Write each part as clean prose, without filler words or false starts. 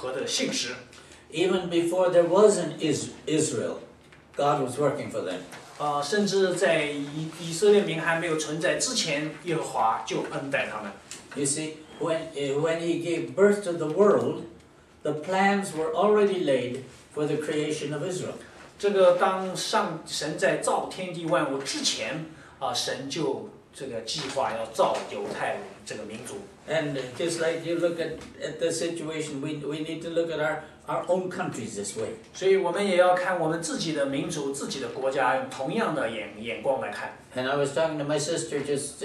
何的信实。Even before there was an Israel, God was working for them. 甚至在以色列民还没有存在之前，耶和华就恩待他们。You see, when He gave birth to the world, the plans were already laid for the creation of Israel. 这个当神在造天地万物之前，神就这个计划要造犹太这个民族。And just like you look at the situation, we need to look at our own countries this way. 所以我们也要看我们自己的民族、自己的国家，用同样的眼光来看。And I was talking to my sister just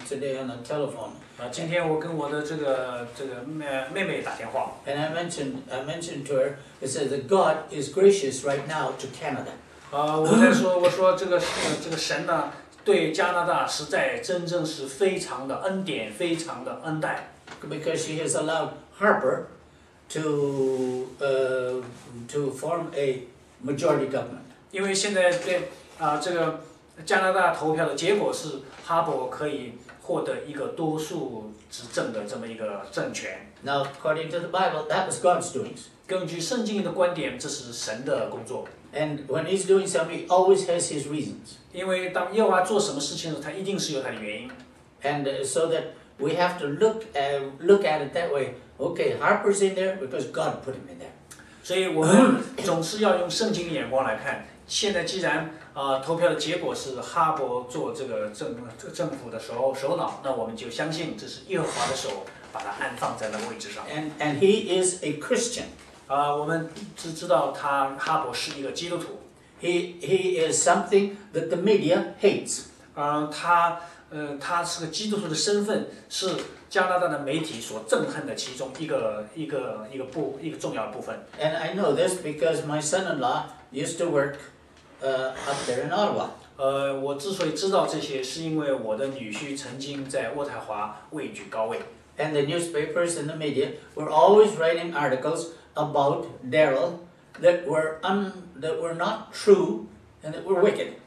today on the telephone. 今天我跟我的这个妹妹打电话。And I mentioned to her, I said that God is gracious right now to Canada. 我说这个神呢，对加拿大实在真正是非常的恩典，非常的恩待。Because she has allowed Harper to form a majority government. 因为现在对这个加拿大投票的结果是哈珀可以获得一个多数执政的这么一个政权。Now, according to the Bible, that was God's doings. 根据圣经的观点，这是神的工作。And when He's doing something, He always has His reasons. 因为当耶和华做什么事情的时候，他一定是有他的原因。And so that we have to look at it that way. Okay, Harper's in there because God put him in there. 所以我们总是要用圣经的眼光来看。现在既然投票的结果是哈珀做这个政府的首脑，那我们就相信这是耶和华的手把他安放在那个位置上。And he is a Christian. 我们只知道哈珀是一个基督徒。He is something that the media hates. 他是个基督徒的身份是加拿大的媒体所憎恨的其中一个重要的部分。And I know this because my son-in-law used to work up there in Ottawa. 我之所以知道这些，是因为我的女婿曾经在渥太华位居高位。And the newspapers and the media were always writing articles about Darrell that were not true and that were wicked.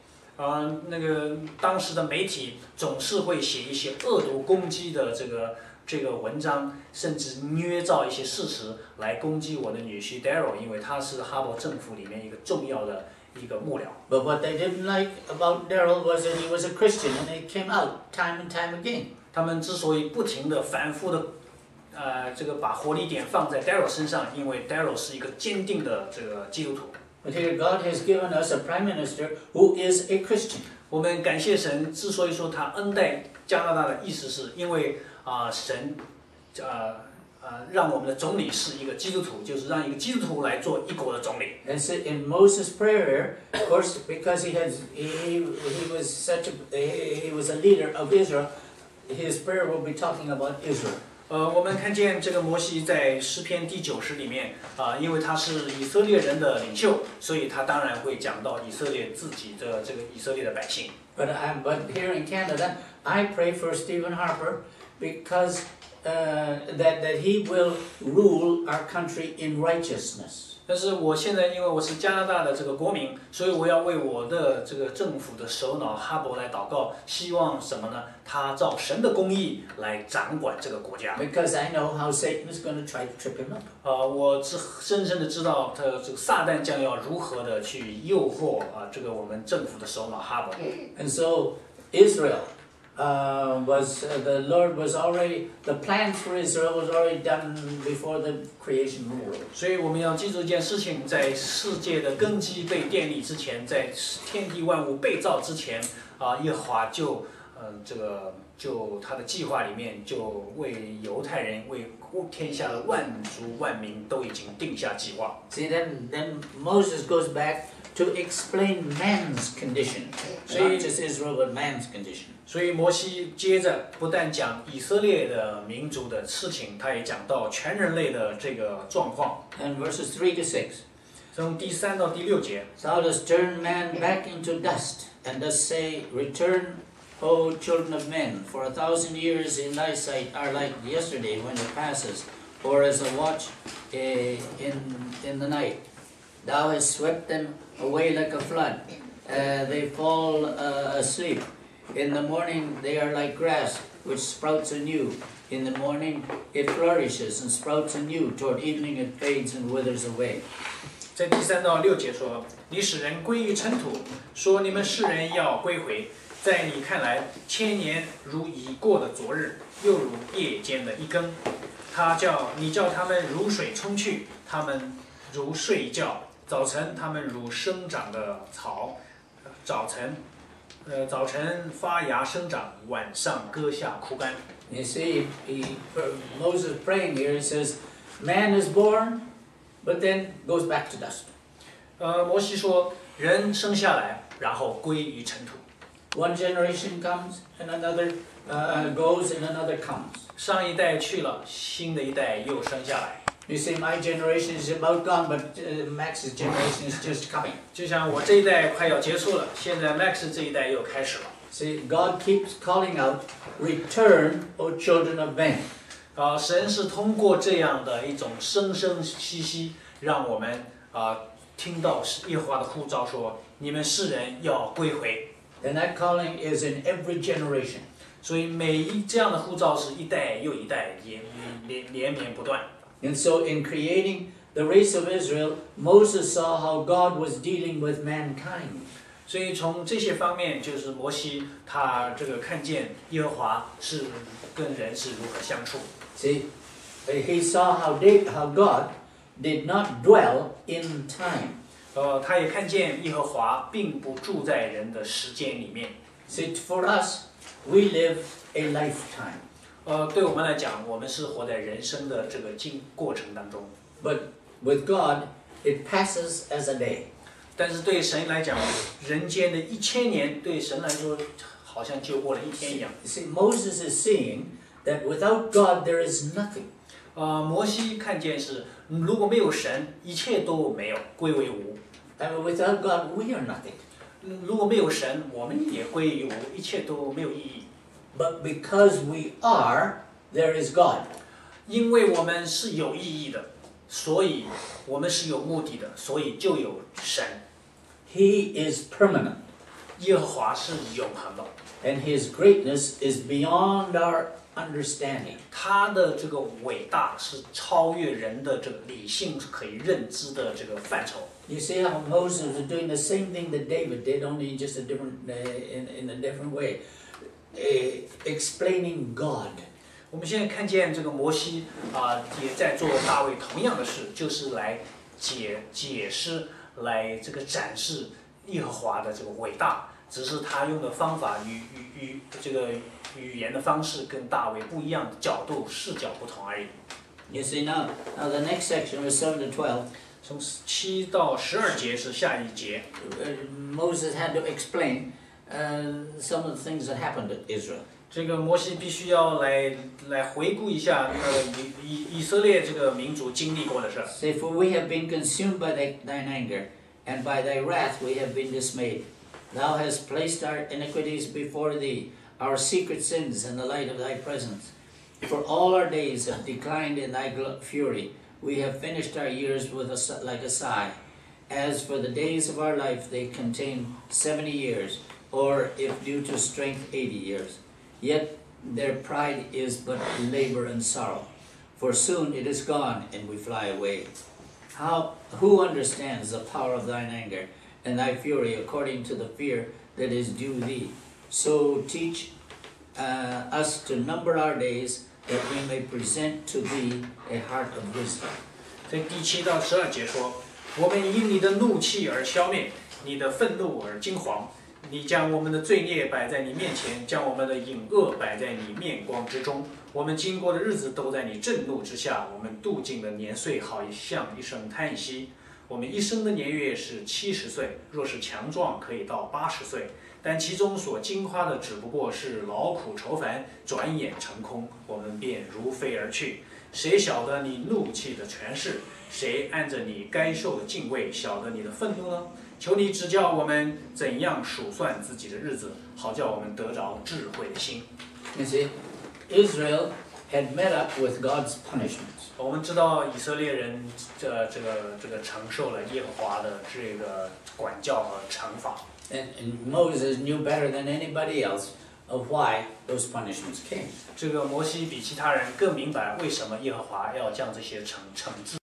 那个当时的媒体总是会写一些恶毒攻击的这个文章，甚至捏造一些事实来攻击我的女婿 Darrell， 因为他是哈珀政府里面一个重要的一个幕僚。But what they didn't like about Darrell was that he was a Christian, and it came out time and time again. 他们之所以不停的、反复的，这个把火力点放在 Darrell 身上，因为 Darrell 是一个坚定的这个基督徒。But here God has given us a prime minister who is a Christian. 我们感谢神，之所以说他恩待加拿大的意思是因为神让我们的总理是一个基督徒，就是让一个基督徒来做一国的总理。And so in Moses' prayer, of course, because he was a leader of Israel, his prayer will be talking about Israel. 我们看见这个摩西在诗篇第90里面因为他是以色列人的领袖，所以他当然会讲到以色列自己的这个以色列的百姓。But here in Canada, I pray for Stephen Harper because that he will rule our country in righteousness. 但是我现在因为我是加拿大的这个国民，所以我要为我的这个政府的首脑哈珀来祷告，希望什么呢？他照神的公义来掌管这个国家。Because I know how Satan is going to try to trip him up. 我深深的知道这个撒旦将要如何的去诱惑这个我们政府的首脑哈珀。And so Israel the Lord was already, the plan for Israel was already done before the creation of the world. 所以我们要记住一件事情，在世界的根基被建立之前，在天地万物被造之前，耶和华就他的计划里面就为犹太人、为天下的万族万民都已经定下计划。See, then Moses goes back to explain man's condition, not just Israel, but man's condition. 所以摩西接着不但讲以色列的民族的事情，他也讲到全人类的这个状况。And verses 3 to 6. 从第3到第6节。Thou dost turn man back into dust, and dost say, Return, O children of men, for 1,000 years in thy sight are like yesterday when it passes, or as a watch in the night. Thou hast swept them away like a flood. They fall asleep. In the morning they are like grass, which sprouts anew. In the morning it flourishes and sprouts anew. Toward evening it fades and withers away. 在第3到6节说，你使人归于尘土，说你们世人要归回。在你看来，千年如已过的昨日，又如夜间的一更。你叫他们如水冲去，他们如睡一觉。早晨他们如生长的草，早晨发芽生长，晚上割下枯干。You see, Moses praying here, he says, man is born, but then goes back to dust. 摩西说，人生下来，然后归于尘土。One generation comes, and another goes, and another comes. 上一代去了，新的一代又生下来。You see, my generation is about gone, but Max's generation is just coming. 就像我这一代快要结束了，现在 Max 这一代又开始了。See, God keeps calling out, "Return, O children of men." 神是通过这样的一种声声息息，让我们听到耶和华的呼召说：“你们世人要归回。” And that calling is in every generation. 所以这样的呼召是一代又一代，连绵不断。And so, in creating the race of Israel, Moses saw how God was dealing with mankind. 所以从这些方面，就是摩西他这个看见耶和华是跟人是如何相处。See, he saw how God did not dwell in time. 他也看见耶和华并不住在人的时间里面。See, for us, we live a lifetime. 对我们来讲，我们是活在人生的这个过程当中。But with God, it passes as a day. 但是对神来讲，人间的1000年对神来说，好像就过了一天一样。See, Moses is seeing that without God there is nothing. 摩西看见是，如果没有神，一切都没有，归为无。And without God, we are nothing. 如果没有神，我们也归于无，一切都没有意义。But because we are, there is God. 因为我们是有意义的，所以我们是有目的的，所以就有神。He is permanent. 耶和华是永恒的。And His greatness is beyond our understanding. 他的这个伟大是超越人的这个理性可以认知的这个范畴。You see how Moses was doing the same thing that David did, only just in a different way, explaining God. 我们现在看见这个摩西也在做大卫同样的事，就是来解释，来这个展示耶和华的这个伟大。只是他用的方法与这个语言的方式跟大卫不一样，角度视角不同而已。You see now the next section was 7 to 12. 从7到12节是下一节。Moses had to explain some of the things that happened to Israel. 这个摩西必须要来回顾一下以色列这个民族经历过的事。Say, for we have been consumed by thine anger, and by thy wrath we have been dismayed. Thou hast placed our iniquities before thee, our secret sins in the light of thy presence. For all our days have declined in thy fury. We have finished our years like a sigh. As for the days of our life, they contain 70 years, or if due to strength, 80 years. Yet their pride is but labor and sorrow. For soon it is gone, and we fly away. Who understands the power of thine anger, and thy fury according to the fear that is due thee? So teach us to number our days, that we may present to thee a heart of wisdom. 在第7到12节说：“我们因你的怒气而消灭，你的愤怒而惊惶。你将我们的罪孽摆在你面前，将我们的隐恶摆在你面光之中。我们经过的日子都在你震怒之下，我们度尽的年岁好像一声叹息。我们一生的年月是70岁，若是强壮，可以到80岁。但其中所经花的只不过是劳苦愁烦，转眼成空，我们便如飞而去。谁晓得你怒气的权势？谁按着你该受的敬畏，晓得你的愤怒呢？求你指教我们怎样数算自己的日子，好叫我们得着智慧的心。” You see, Israel had met up with God's punishments. 我们知道以色列人这个承受了耶和华的这个管教和惩罚。And Moses knew better than anybody else of why those punishments came. 这个摩西比其他人更明白为什么耶和华要将这些惩治